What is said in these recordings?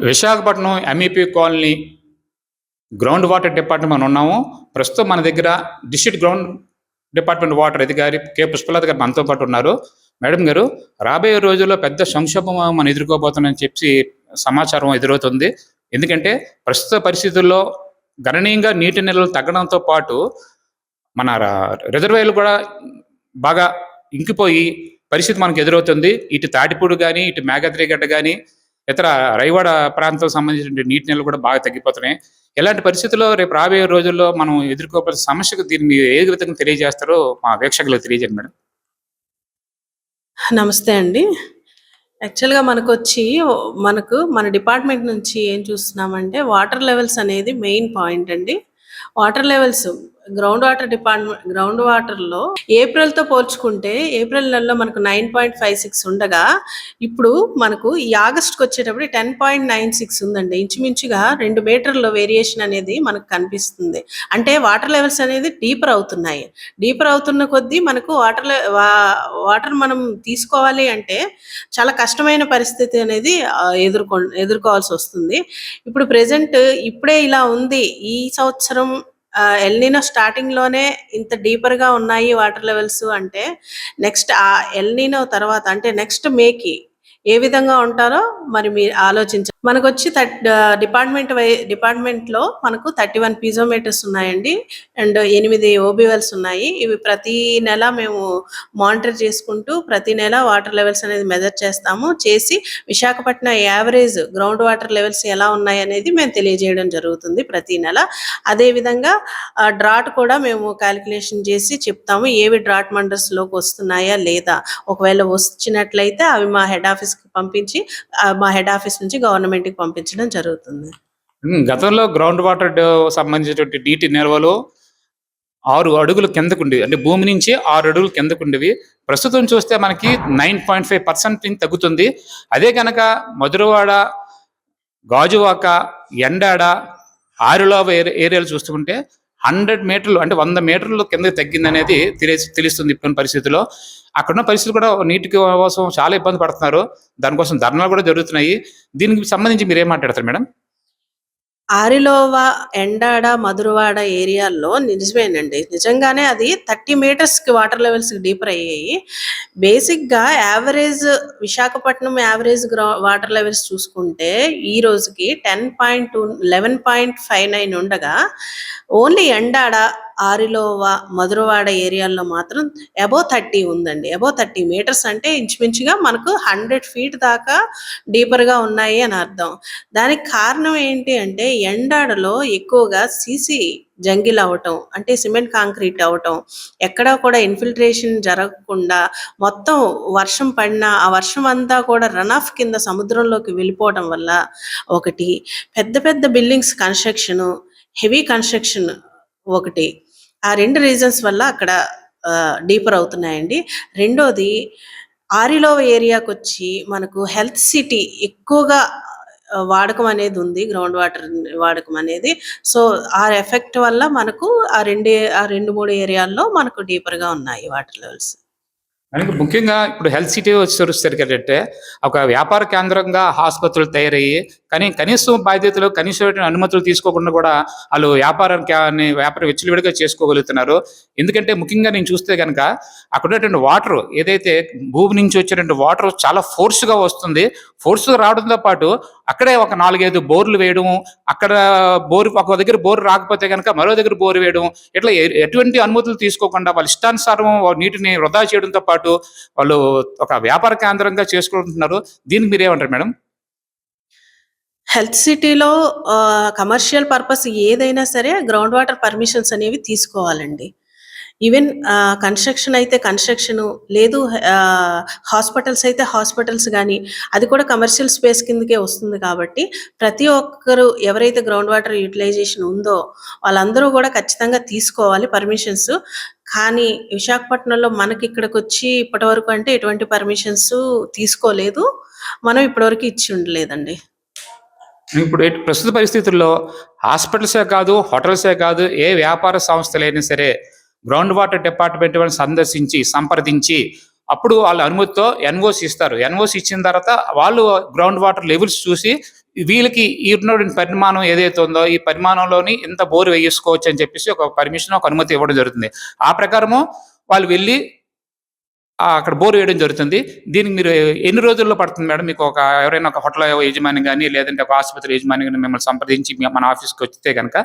Visakhapatnam MEP colony ground water department మనం ఉన్నాము. ప్రస్తుతం మన దగ్గర డిస్ట్రిక్ట్ గ్రౌండ్ డిపార్ట్మెంట్ వాటర్ అధికారి కె పుష్పలత గారు మనతో పాటు ఉన్నారు. మేడం గారు, రాబోయే రోజుల్లో పెద్ద సంక్షోభం మనం ఎదుర్కోబోతున్నామని చెప్పి సమాచారం ఎదురవుతుంది. ఎందుకంటే ప్రస్తుత పరిస్థితుల్లో గణనీయంగా నీటి నిల్వలు తగ్గడంతో పాటు మన రిజర్వాయర్లు కూడా బాగా ఇంకిపోయి పరిస్థితి మనకు ఎదురవుతుంది. ఇటు తాటిపూడి కానీ, ఇటు మేఘాద్రిగడ్డ కానీ, ఇతర రైవాడ ప్రాంతం సంబంధించిన నీటి నిల్వలు కూడా బాగా తగ్గిపోతున్నాయి. ఇలాంటి పరిస్థితుల్లో రేపు రాబోయే రోజుల్లో మనం ఎదుర్కోవాల్సిన సమస్యకు దీన్ని మీరు ఏ విధంగా తెలియజేస్తారో మా వీక్షకులకు తెలియజేయండి మేడం. నమస్తే అండి. యాక్చువల్గా మనకు మన డిపార్ట్మెంట్ నుంచి ఏం చూస్తున్నామంటే వాటర్ లెవెల్స్ అనేది మెయిన్ పాయింట్ అండి. వాటర్ లెవెల్స్ గ్రౌండ్ వాటర్లో ఏప్రిల్తో పోల్చుకుంటే ఏప్రిల్ నెలలో మనకు 9.56 ఉండగా ఇప్పుడు మనకు ఈ ఆగస్ట్కి వచ్చేటప్పుడు 10.96 ఉందండి. ఇంచుమించుగా 2 మీటర్ల వేరియేషన్ అనేది మనకు కనిపిస్తుంది. అంటే వాటర్ లెవెల్స్ అనేది డీపర్ అవుతున్న కొద్దీ మనకు వాటర్ మనం తీసుకోవాలి అంటే చాలా కష్టమైన పరిస్థితి అనేది ఎదుర్కోవాల్సి వస్తుంది. ఇప్పుడు ప్రెజెంట్ ఇప్పుడే ఇలా ఉంది. ఈ సంవత్సరం ఎల్నినో స్టార్టింగ్ లోనే ఇంత డీపర్ గా ఉన్నాయి వాటర్ లెవెల్స్ అంటే నెక్స్ట్ ఆ ఎల్నినో తర్వాత అంటే నెక్స్ట్ మేకి ఏ విధంగా ఉంటారో మరి మీరు ఆలోచించండి. మనకు వచ్చి డిపార్ట్మెంట్ లో మనకు 31 పీజోమీటర్స్ ఉన్నాయండి అండ్ 8 ఓబీ వెల్స్ ఉన్నాయి. ఇవి ప్రతి నెల మేము మానిటర్ చేసుకుంటూ ప్రతి నెల వాటర్ లెవెల్స్ అనేది మెజర్ చేసి Visakhapatnam average ground water levels ఎలా ఉన్నాయి అనేది మేము తెలియజేయడం జరుగుతుంది ప్రతి నెల. అదే విధంగా డ్రాట్ కూడా మేము క్యాలిక్యులేషన్ చేసి చెప్తాము, ఏవి డ్రాట్ మండర్స్ లోకి వస్తున్నాయా లేదా. ఒకవేళ వచ్చినట్లయితే అవి మా హెడ్ ఆఫీస్ కి పంపించి మా హెడ్ ఆఫీస్ నుంచి గవర్నమెంట్ కి పంపించడం జరుగుతుంది. గతంలో గ్రౌండ్ వాటర్ సంబంధించినటువంటి నీటి నిల్వలు 6 అడుగులు కిందకుండేవి, అంటే భూమి నుంచి 6 అడుగులు కిందకుండేవి. ప్రస్తుతం చూస్తే మనకి 9.5% తగ్గుతుంది. అదే కనుక మధురవాడ, గాజువాక, ఎండాడ, ఆరులోవ ఏరియాలు చూస్తుంటే 100 మీటర్లు అంటే 100 మీటర్లు కిందకి తగ్గింది అనేది తెలుస్తుంది. ఇప్పుడున్న పరిస్థితుల్లో అక్కడున్న పరిస్థితులు కూడా నీటి కోసం చాలా ఇబ్బంది పడుతున్నారు. దానికోసం ధర్నాలు కూడా జరుగుతున్నాయి. దీనికి సంబంధించి మీరు ఏం మాట్లాడతారు మేడం? ఆరిలోవ, ఎండాడ, మధురవాడ ఏరియాల్లో నిజంగానే అది 30 మీటర్స్ కి వాటర్ లెవెల్స్ డీపర్ అయ్యాయి. బేసిక్ గా విశాఖపట్నం యావరేజ్ వాటర్ లెవెల్స్ చూసుకుంటే ఈ రోజుకి 11.59 ఉండగా ఓన్లీ ఎండాడ, ఆరిలోవ, మధురవాడ ఏరియాల్లో మాత్రం అబోవ్ 30 ఉందండి. అబోవ్ 30 మీటర్స్ అంటే ఇంచుమించుగా మనకు 100 ఫీట్ దాకా డీపర్ గా ఉన్నాయి అని అర్థం. దానికి కారణం ఏంటి అంటే ఎండాడలో ఎక్కువగా సీసీ జంగిల్ అవటం, అంటే సిమెంట్ కాంక్రీట్ అవటం, ఎక్కడా కూడా ఇన్ఫిల్ట్రేషన్ జరగకుండా మొత్తం వర్షం పడినా ఆ వర్షం అంతా కూడా రన్ ఆఫ్ కింద సముద్రంలోకి వెళ్ళిపోవడం వల్ల ఒకటి, పెద్ద పెద్ద బిల్డింగ్స్ కన్స్ట్రక్షన్, హెవీ కన్స్ట్రక్షన్ ఒకటి, ఆ 2 రీజన్స్ వల్ల అక్కడ డీపర్ అవుతున్నాయండి. రెండోది ఆరిలోవ ఏరియాకి వచ్చి మనకు హెల్త్ సిటీ ఎక్కువగా వాడకం అనేది ఉంది, గ్రౌండ్ వాటర్ వాడకం అనేది. సో ఆ ఎఫెక్ట్ వల్ల మనకు ఆ 2-3 ఏరియాల్లో మనకు డీపర్ గా ఉన్నాయి వాటర్ లెవెల్స్. మనకి ముఖ్యంగా ఇప్పుడు హెల్త్ సిటీ వచ్చేసరికి ఒక వ్యాపార కేంద్రంగా ఆసుపత్రులు తయారయ్యి, కానీ కనీసం బాధ్యతలు, కనీసమైన అనుమతులు తీసుకోకుండా కూడా వాళ్ళు వ్యాపారం విచ్చలవిడిగా చేసుకోగలుగుతున్నారు. ఎందుకంటే ముఖ్యంగా నేను చూస్తే కనుక అక్కడ ఉన్నటువంటి వాటర్ ఏదైతే భూమి నుంచి వచ్చేటువంటి వాటర్ చాలా ఫోర్స్గా వస్తుంది. ఫోర్స్గా రావడంతో పాటు అక్కడే ఒక 4-5 బోర్లు వేయడం, అక్కడ ఒక దగ్గర బోర్ రాకపోతే కనుక మరో దగ్గర బోర్ వేయడం, ఇట్లా ఎటువంటి అనుమతులు తీసుకోకుండా వాళ్ళ ఇష్టానుసారం నీటిని వృధా చేయడంతో పాటు వాళ్ళు ఒక వ్యాపార కేంద్రంగా చేసుకుంటున్నారు. దీనికి మీరేమంటారు మేడం? హెల్త్ సిటీలో కమర్షియల్ పర్పస్ ఏదైనా సరే గ్రౌండ్ వాటర్ పర్మిషన్స్ అనేవి తీసుకోవాలండి. ఈవెన్ కన్స్ట్రక్షన్ అయితే కన్స్ట్రక్షన్, లేదు హాస్పిటల్స్ అయితే హాస్పిటల్స్ కానీ, అది కూడా కమర్షియల్ స్పేస్ కిందకే వస్తుంది. కాబట్టి ప్రతి ఒక్కరు ఎవరైతే గ్రౌండ్ వాటర్ యూటిలైజేషన్ ఉందో వాళ్ళందరూ కూడా ఖచ్చితంగా తీసుకోవాలి పర్మిషన్స్. కానీ విశాఖపట్నంలో మనకి ఇక్కడికి వచ్చి ఇప్పటి వరకు అంటే ఎటువంటి పర్మిషన్స్ తీసుకోలేదు, మనం ఇప్పటివరకు ఇచ్చి ఉండలేదండి. ఇప్పుడు ప్రస్తుత పరిస్థితుల్లో హాస్పిటల్సే కాదు, హోటల్సే కాదు, ఏ వ్యాపార సంస్థలైనా సరే గ్రౌండ్ వాటర్ డిపార్ట్మెంట్ వాళ్ళని సంప్రదించి అప్పుడు వాళ్ళ అనుమతితో ఎన్ఓసి ఇస్తారు. ఎన్ఓసి ఇచ్చిన తర్వాత వాళ్ళు గ్రౌండ్ వాటర్ లెవెల్స్ చూసి వీళ్ళకి ఈ ఉన్నటువంటి పరిమాణం ఏదైతే ఉందో ఈ పరిమాణంలోని ఇంత బోరు వేసుకోవచ్చు అని చెప్పేసి ఒక పర్మిషన్, ఒక అనుమతి ఇవ్వడం జరుగుతుంది. ఆ ప్రకారము వాళ్ళు వెళ్ళి అక్కడ బోర్ వేయడం జరుగుతుంది. దీనికి మీరు ఎన్ని రోజుల్లో పడుతుంది మేడం? మీకు ఎవరైనా ఒక హోటల్ యజమాని గాని, లేదంటే ఒక ఆసుపత్రి యజమాని గాని మిమ్మల్ని సంప్రదించి మన ఆఫీస్‌కి వస్తే గనక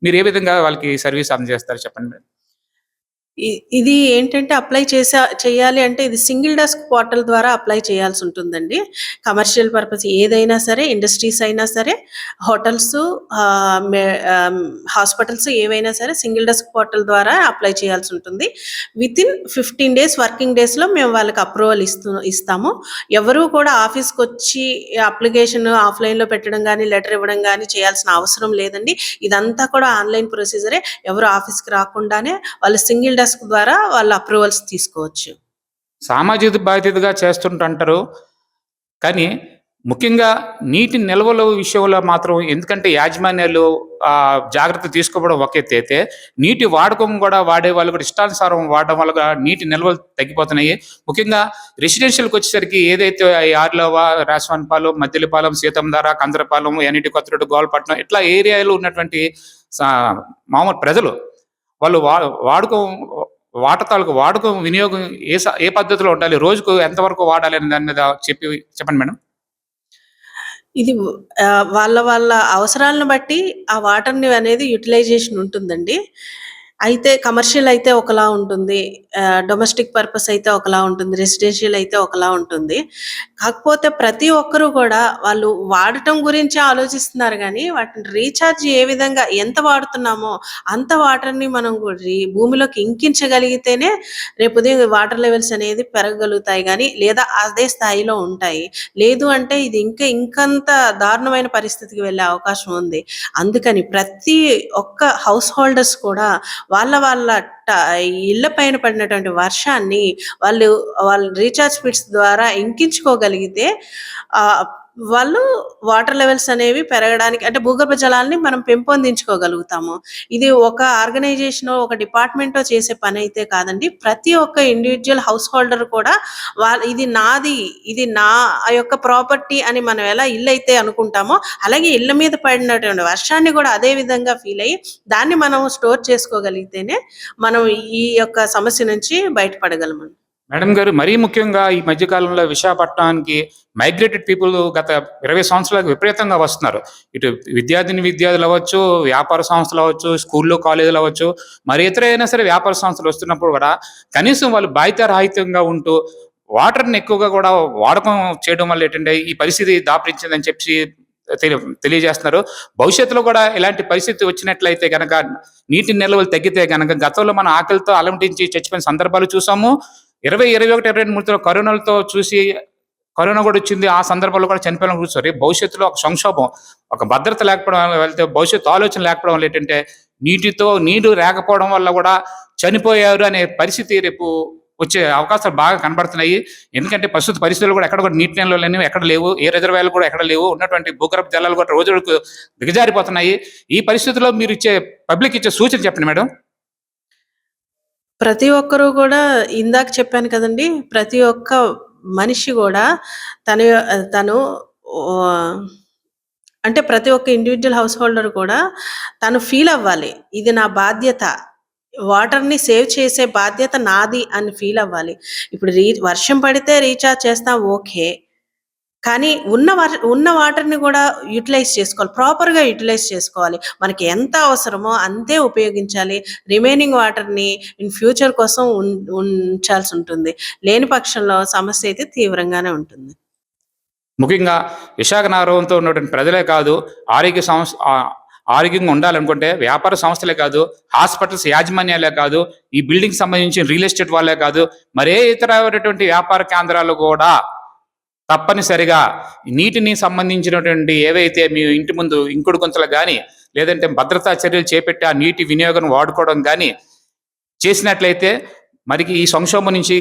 మీరు ఏ విధంగా వాళ్ళకి సర్వీస్ అందజేస్తారు చెప్పండి మేడం? ఇది ఏంటంటే చేయాలి అంటే ఇది సింగిల్ డెస్క్ పోర్టల్ ద్వారా అప్లై చేయాల్సి ఉంటుందండి. కమర్షియల్ పర్పస్ ఏదైనా సరే, ఇండస్ట్రీస్ అయినా సరే, హోటల్స్, హాస్పిటల్స్ ఏవైనా సరే సింగిల్ డెస్క్ పోర్టల్ ద్వారా అప్లై చేయాల్సి ఉంటుంది. వితిన్ 15 డేస్ వర్కింగ్ డేస్‌లో మేము వాళ్ళకి అప్రూవల్ ఇస్తాము. ఎవరు కూడా ఆఫీస్‌కి వచ్చి అప్లికేషన్ ఆఫ్‌లైన్‌లో పెట్టడం గానీ, లెటర్ ఇవ్వడం గానీ చేయాల్సిన అవసరం లేదండి. ఇదంతా కూడా ఆన్‌లైన్ ప్రొసీజరే. ఎవరు ఆఫీస్‌కి రాకుండానే వాళ్ళు సింగిల్ డెస్క్ ద్వారా వాళ్ళు అప్రూవల్స్ తీసుకోవచ్చు. సామాజిక బాధ్యతగా చేస్తుంటారు. కానీ ముఖ్యంగా నీటి నిల్వల విషయంలో మాత్రం ఎందుకంటే యాజమాన్యాలు జాగ్రత్త తీసుకోవడం ఒక ఎత్తు అయితే, నీటి వాడకం కూడా వాడేవాళ్ళు కూడా ఇష్టానుసారం వాడడం వల్ల కూడా నీటి నిల్వలు తగ్గిపోతున్నాయి. ముఖ్యంగా రెసిడెన్షియల్‌కి వచ్చేసరికి ఏదైతే ఆర్‌లోవ, రాజవానిపాలెం, మద్దిలపాలెం, సీతంధార, కందరపాలెం, ఎన్‌ఈటీ కొత్తరోడ్, గోల్పట్నం ఇట్లా ఏరియాలో ఉన్నటువంటి సా మామూలు ప్రజలు వాళ్ళు వాటర్ తాలూకు వాడకం, వినియోగం ఏ పద్ధతిలో ఉండాలి? రోజుకు ఎంతవరకు వాడాలి అనే దాని మీద చెప్పండి మేడం. ఇది వాళ్ళ అవసరాలను బట్టి ఆ వాటర్‌ని అనేది యుటిలైజేషన్ ఉంటుందండి. అయితే కమర్షియల్ అయితే ఒకలా ఉంటుంది. డొమెస్టిక్ పర్పస్ అయితే ఒకలా ఉంటుంది. రెసిడెన్షియల్ అయితే ఒకలా ఉంటుంది. కాకపోతే ప్రతి ఒక్కరు కూడా వాళ్ళు వాడటం గురించే ఆలోచిస్తున్నారు గానీ, వాటిని రీచార్జ్ ఏ విధంగా ఎంత వాడుతున్నామో అంత వాటర్‌ని మనం భూమిలోకి ఇంకించగలిగితేనే రేపు ఉదయం వాటర్ లెవెల్స్ అనేది పెరగగలుగుతాయి గానీ, లేదా అదే స్థాయిలో ఉంటాయి. లేదు అంటే ఇది ఇంకంత దారుణమైన పరిస్థితికి వెళ్ళే అవకాశం ఉంది. అందుకని ప్రతి ఒక్క హౌస్ హోల్డర్స్ కూడా వాళ్ళ ట ఇళ్ళ పైన పడినటువంటి వర్షాన్ని వాళ్ళు రీచార్జ్ స్పీడ్స్ ద్వారా ఇంకించుకోగలిగితే వాళ్ళు వాటర్ లెవెల్స్ అనేవి పెరగడానికి అంటే భూగర్భ జలాల్ని మనం పెంపొందించుకోగలుగుతాము. ఇది ఒక ఆర్గనైజేషనో, ఒక డిపార్ట్‌మెంటో చేసే పనైతే కాదండి. ప్రతి ఒక్క ఇండివిడ్యువల్ హౌస్ హోల్డర్ కూడా ఇది నాది, ఇది నా యొక్క ప్రాపర్టీ అని మనం ఎలా ఇల్లైతే అనుకుంటామో, అలాగే ఇళ్ళ మీద పడినటువంటి వర్షాన్ని కూడా అదే విధంగా ఫీల్ అయ్యి, దాన్ని మనం స్టోర్ చేసుకోగలిగితేనే మనం ఈ యొక్క సమస్య నుంచి బయటపడగలమండి. మేడం గారు, మరీ ముఖ్యంగా ఈ మధ్య కాలంలో విశాఖపట్నానికి మైగ్రేటెడ్ పీపుల్ గత 20 సంవత్సరాలకు విపరీతంగా వస్తున్నారు. ఇటు విద్యార్థులు అవ్వచ్చు, వ్యాపార సంస్థలు అవ్వచ్చు, స్కూళ్ళు, కాలేజీలు అవ్వచ్చు, మరి ఇతర అయినా సరే వ్యాపార సంస్థలు వస్తున్నప్పుడు కూడా కనీసం వాళ్ళు బాధ్యతారాహిత్యంగా ఉంటూ వాటర్‌ని ఎక్కువగా కూడా వాడకం చేయడం వల్ల ఏంటంటే ఈ పరిస్థితి దాపురించిందని చెప్పి తెలియజేస్తున్నారు. భవిష్యత్తులో కూడా ఇలాంటి పరిస్థితి వచ్చినట్లయితే గనక, నీటి నిల్వలు తగ్గితే గనక, గతంలో మనం ఆకలితో అలమటించి చచ్చిపోయిన సందర్భాలు చూసాము. 2021, 22 కరోనాలతో చూసి కరోనా కూడా వచ్చింది. ఆ సందర్భంలో కూడా చనిపోయిన చూసారు. భవిష్యత్తులో ఒక సంక్షోభం, ఒక భద్రత లేకపోవడం వల్ల వెళ్తే భవిష్యత్తు ఆలోచన లేకపోవడం వల్ల ఏంటంటే నీరు లేకపోవడం వల్ల కూడా చనిపోయారు అనే పరిస్థితి రేపు వచ్చే అవకాశాలు బాగా కనబడుతున్నాయి. ఎందుకంటే ప్రస్తుత పరిస్థితులు కూడా ఎక్కడ కూడా నీటి నిల్వలు అనేవి ఎక్కడ లేవు. ఏ రిజర్వాయర్లు కూడా ఎక్కడ లేవు. ఉన్నటువంటి భూగర్భ జలాలు కూడా రోజు రోజుకు దిగజారిపోతున్నాయి. ఈ పరిస్థితుల్లో మీరు పబ్లిక్ ఇచ్చే సూచన చెప్పండి మేడం. ప్రతి ఒక్కరు కూడా ఇందాక చెప్పాను కదండీ! ప్రతి ఒక్క మనిషి గూడా తను అంటే ప్రతి ఒక్క ఇండివిడ్యువల్ హౌస్ హోల్డర్ కూడా తను ఫీల్ అవ్వాలి. ఇది నా బాధ్యత. వాటర్‌ని సేవ్ చేసే బాధ్యత నాది అని ఫీల్ అవ్వాలి. ఇప్పుడు వర్షం పడితే రీచార్జ్ చేస్తాం ఓకే. కానీ ఉన్న వాటర్‌ని కూడా యుటిలైజ్ చేసుకోవాలి. ప్రాపర్‌గా యుటిలైజ్ చేసుకోవాలి. మనకి ఎంత అవసరమో అంతే ఉపయోగించాలి. రిమైనింగ్ వాటర్‌ని ఇన్ ఫ్యూచర్ కోసం ఉంచాల్సి ఉంటుంది. లేని పక్షంలో సమస్య అయితే తీవ్రంగానే ఉంటుంది. ముఖ్యంగా విశాఖ నగరంతో ఉన్నటువంటి ప్రజలే కాదు, ఆరోగ్యంగా ఉండాలనుకుంటే వ్యాపార సంస్థలే కాదు, హాస్పిటల్స్ యాజమాన్యాలే కాదు, ఈ బిల్డింగ్ సంబంధించిన రియల్ ఎస్టేట్ వాళ్ళే కాదు, మరే ఇతరమైనటువంటి వ్యాపార కేంద్రాలు కూడా తప్పనిసరిగా నీటిని సంబంధించినటువంటి ఏవైతే మీ ఇంటి ముందు ఇంకుడు గుంతలు కానీ, లేదంటే భద్రతా చర్యలు చేపట్టి ఆ నీటి వినియోగం వాడుకోవడం కానీ చేసినట్లయితే మనకి ఈ సంక్షోభం నుంచి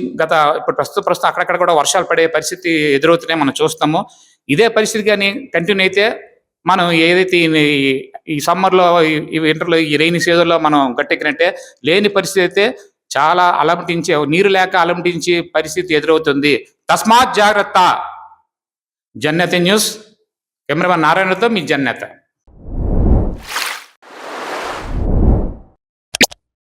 ఇప్పుడు ప్రస్తుతం అక్కడక్కడ కూడా వర్షాలు పడే పరిస్థితి ఎదురవుతున్నాయి మనం చూస్తాము. ఇదే పరిస్థితి కానీ కంటిన్యూ అయితే మనం ఏదైతే ఈ సమ్మర్లో, ఈ వింటర్లో, ఈ రైనీ సీజన్లో మనం గట్టెక్కినట్టే, లేని పరిస్థితి అయితే చాలా నీరు లేక అలమటించే పరిస్థితి ఎదురవుతుంది. తస్మాత్ జాగ్రత్త. జన్నతి న్యూస్ కెమెరామెన్ నారాయణతో మీ జన్నేత.